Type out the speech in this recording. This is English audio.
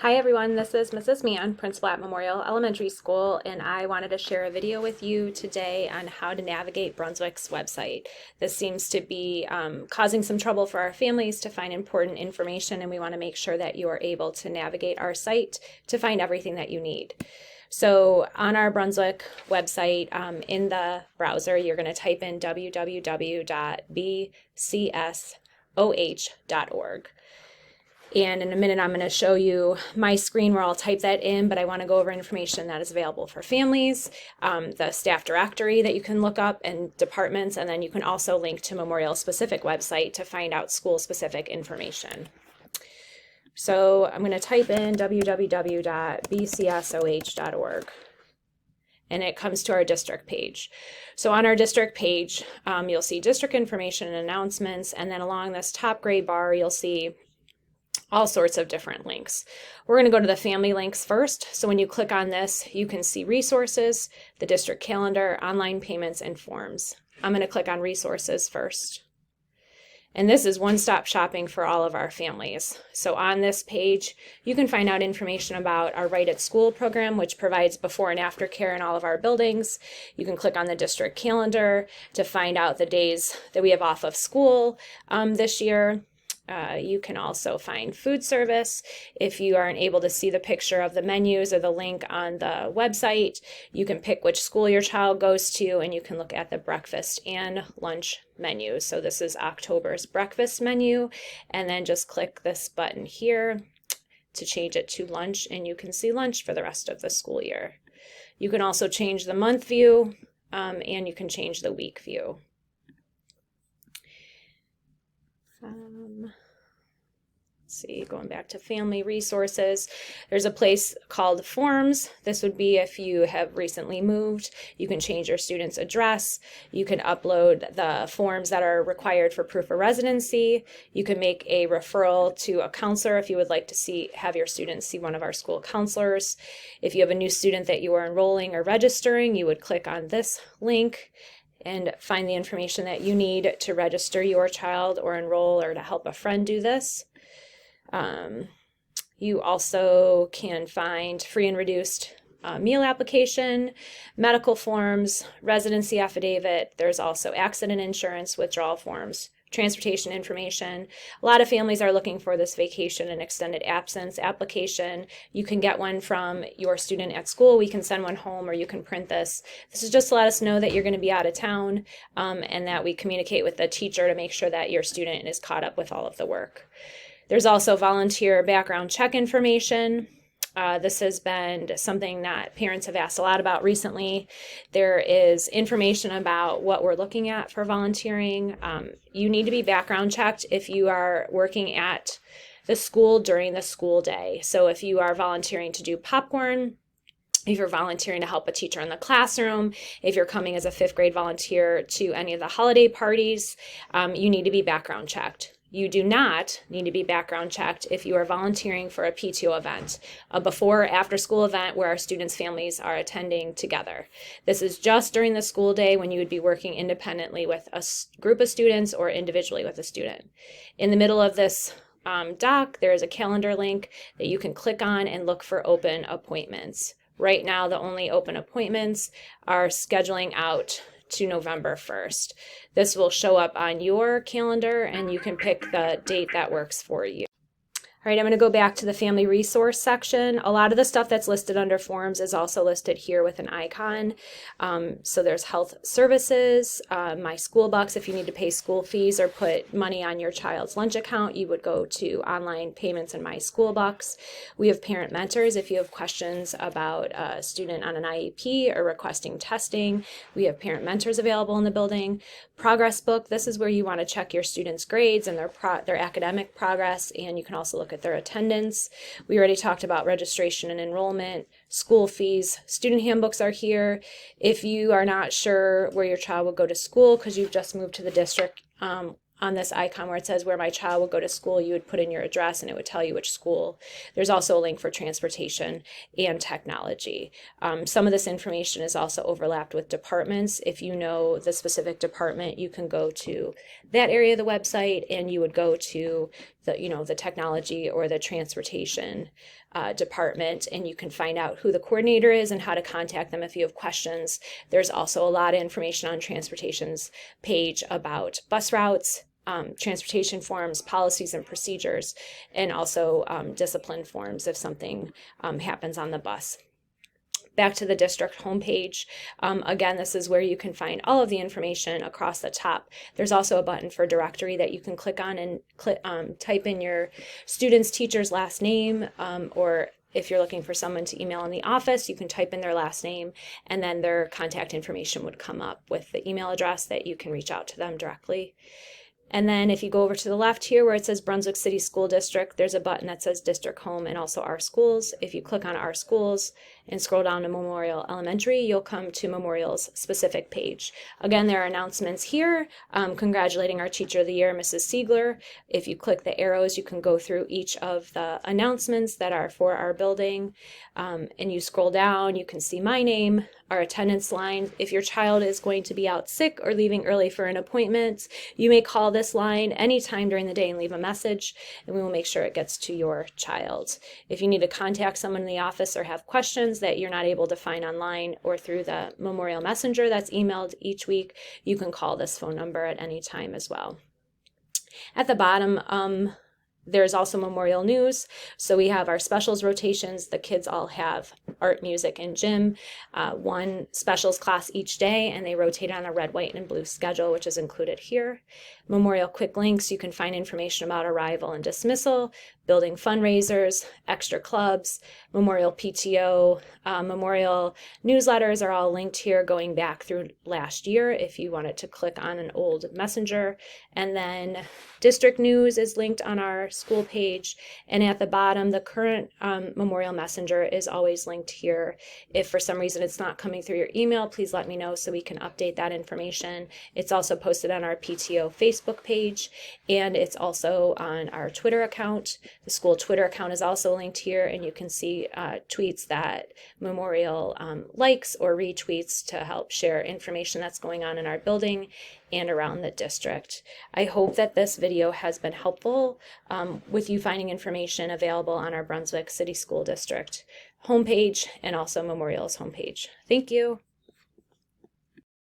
Hi everyone, this is Mrs. Mann, principal at Memorial Elementary School, and I wanted to share a video with you today on how to navigate Brunswick's website. This seems to be causing some trouble for our families to find important information, and we want to make sure that you are able to navigate our site to find everything that you need. So on our Brunswick website, in the browser, you're going to type in www.bcsoh.org. And in a minute, I'm going to show you my screen where I'll type that in, but I want to go over information that is available for families, the staff directory that you can look up and departments, and then you can also link to Memorial specific website to find out school specific information. So I'm going to type in www.bcsoh.org. And it comes to our district page. So on our district page, you'll see district information and announcements, and then along this top gray bar, you'll see all sorts of different links. We're going to go to the family links first. So when you click on this, you can see resources, the district calendar, online payments, and forms. I'm going to click on resources first. And this is one-stop shopping for all of our families. So on this page, you can find out information about our Right at School program, which provides before and after care in all of our buildings. You can click on the district calendar to find out the days that we have off of school this year. You can also find food service. If you aren't able to see the picture of the menus or the link on the website, you can pick which school your child goes to, and you can look at the breakfast and lunch menus. So this is October's breakfast menu, and then just click this button here to change it to lunch, and you can see lunch for the rest of the school year. You can also change the month view, and you can change the week view. See, going back to family resources, there's a place called forms. This would be if you have recently moved. You can change your student's address. You can upload the forms that are required for proof of residency. You can make a referral to a counselor if you would like to have your students see one of our school counselors. If you have a new student that you are enrolling or registering, you would click on this link and find the information that you need to register your child or enroll or to help a friend do this. You also can find free and reduced meal application, medical forms, residency affidavit. There's also accident insurance withdrawal forms, transportation information. A lot of families are looking for this vacation and extended absence application. You can get one from your student at school. We can send one home, or you can print this. This is just to let us know that you're going to be out of town, and that we communicate with the teacher to make sure that your student is caught up with all of the work. There's also volunteer background check information. This has been something that parents have asked a lot about recently. There is information about what we're looking at for volunteering. You need to be background checked if you are working at the school during the school day. So if you are volunteering to do popcorn, if you're volunteering to help a teacher in the classroom, if you're coming as a 5th grade volunteer to any of the holiday parties, you need to be background checked. You do not need to be background checked if you are volunteering for a PTO event, a before or after school event where our students' families are attending together. This is just during the school day when you would be working independently with a group of students or individually with a student. In the middle of this doc, there is a calendar link that you can click on and look for open appointments. Right now, the only open appointments are scheduling out to November 1st. This will show up on your calendar, and you can pick the date that works for you. All right, I'm going to go back to the family resource section. A lot of the stuff that's listed under forms is also listed here with an icon. So there's health services, my school bucks. If you need to pay school fees or put money on your child's lunch account, you would go to online payments and my school bucks. We have parent mentors. If you have questions about a student on an IEP or requesting testing, we have parent mentors available in the building. Progress book, this is where you want to check your students' grades and their academic progress, and you can also look at their attendance. We already talked about registration and enrollment, school fees. Student handbooks are here. If you are not sure where your child will go to school because you've just moved to the district, on this icon where it says where my child will go to school, you would put in your address and it would tell you which school. There's also a link for transportation and technology. Some of this information is also overlapped with departments. If you know the specific department, you can go to that area of the website and you would go to the technology or the transportation department, and you can find out who the coordinator is and how to contact them if you have questions. There's also a lot of information on transportation's page about bus routes, transportation forms, policies and procedures, and also discipline forms if something happens on the bus. Back to the district homepage. Again, this is where you can find all of the information across the top. There's also a button for directory that you can click on and type in your student's teacher's last name, or if you're looking for someone to email in the office, you can type in their last name, and then their contact information would come up with the email address that you can reach out to them directly. And then if you go over to the left here where it says Brunswick City School District, there's a button that says District Home and also Our Schools. If you click on Our Schools and scroll down to Memorial Elementary, you'll come to Memorial's specific page. Again, there are announcements here congratulating our Teacher of the Year, Mrs. Siegler. If you click the arrows, you can go through each of the announcements that are for our building. And you scroll down, you can see my name, our attendance line. If your child is going to be out sick or leaving early for an appointment, you may call this line anytime during the day and leave a message, and we will make sure it gets to your child. If you need to contact someone in the office or have questions that you're not able to find online or through the Memorial Messenger that's emailed each week, you can call this phone number at any time as well. At the bottom, there's also Memorial News. So we have our specials rotations. The kids all have art, music, and gym. One specials class each day, and they rotate on a red, white, and blue schedule, which is included here. Memorial Quick Links, you can find information about arrival and dismissal, building fundraisers, extra clubs, Memorial PTO, Memorial newsletters are all linked here going back through last year if you wanted to click on an old messenger. And then district news is linked on our school page. And at the bottom, the current Memorial Messenger is always linked here. If for some reason it's not coming through your email, please let me know so we can update that information. It's also posted on our PTO Facebook page, and it's also on our Twitter account. The school Twitter account is also linked here, and you can see tweets that Memorial likes or retweets to help share information that's going on in our building and around the district. I hope that this video has been helpful with you finding information available on our Brunswick City School District homepage and also Memorial's homepage. Thank you.